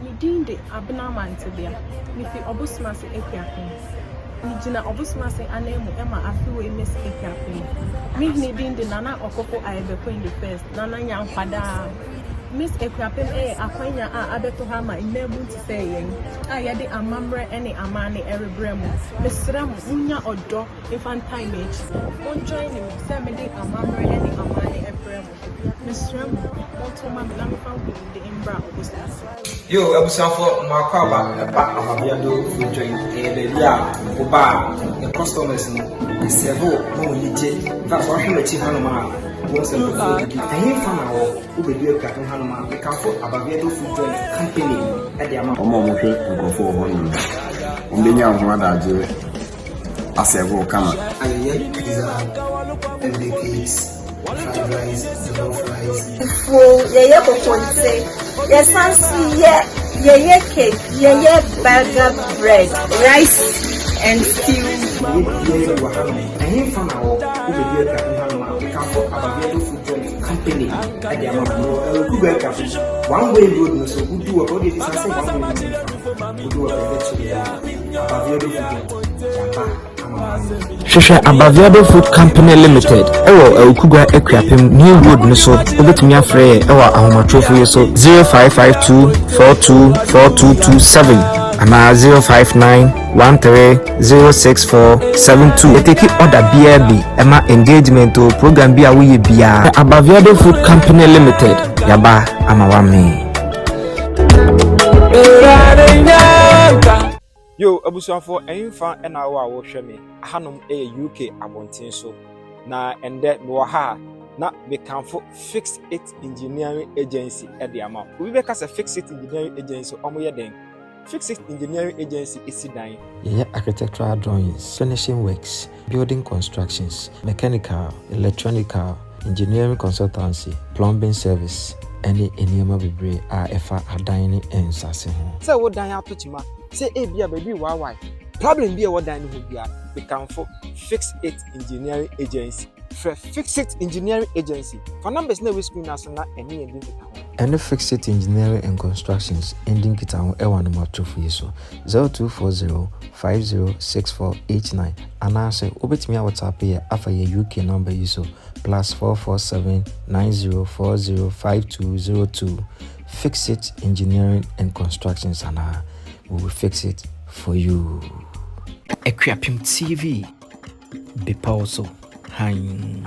Me din de Abena Mantebea. Me fi Obusmase Akuapem. Me jina Obusmase anemu Emma afiwe Miss Akuapem. Me ni din de Nana Okoko Ayebeko in the first. Nana Nyankwada. Miss Akuapem akwanya abeto ha ma imebu nti se yen yede amamre ene amane erebremu mesram unya odo infantile age on join me se me de amamre ene amane erebremu mesram onto ma na me fa wi de embra obusa yo abusafo makwaba eba ababiado food joint baby a oba the customers no several no yije that's why we chief hanoma once and for all any fan awo obedu Akuapem hanoma we can for ababiado food joint company at the amount omo mo hwe nkofo ho no ombenya ho adaje asevo kama ayeye pizza every cakes fried rice jollof rice yeye kokonte yesansi yeye cake yeye burger bread rice and stew yeye any fan awo obedu Akuapem hanoma we can for ababiado food joint company at the amount one way road no so good do about it is say one way road do ababiado Shesha Abaviado Food Company Limited. Ewo Ukugwa Akuapem New Road Niso. Obetumi afre ewa ahomatrofo yeso 0552 424227 ana 059130647 eteki order BRB ema engagement o program bi a wo ye bia Abaviado Food Company Limited yaba amawame. Yo, abusuafo enfa na wo a wo hwe me hanom UK abonten so na ende me wo ha na me kanfo Fix It Engineering Agency e de ama obi be ka se Fix It Engineering Agency omo ye den Fix It Engineering Agency isi dan architectural drawings, finishing works, building constructions, mechanical, electronical, engineering consultancy, plumbing service, any enema bebre efa adan en sase ho se wo dan atochima say bia baby why problem be what dan ho bia we can for Fix It Engineering Agency for Fix It Engineering Agency for numbers na we screen as na any ending kita ho and Fix It Engineering and Constructions ending kita ho e wan mo atofo yeso 0240506489 anase obetimi a WhatsApp ye afa ye UK number yeso +447 90405202 Fix It Engineering and Constructions and we will fix it for you. Akuapem TV. Be also. Hein.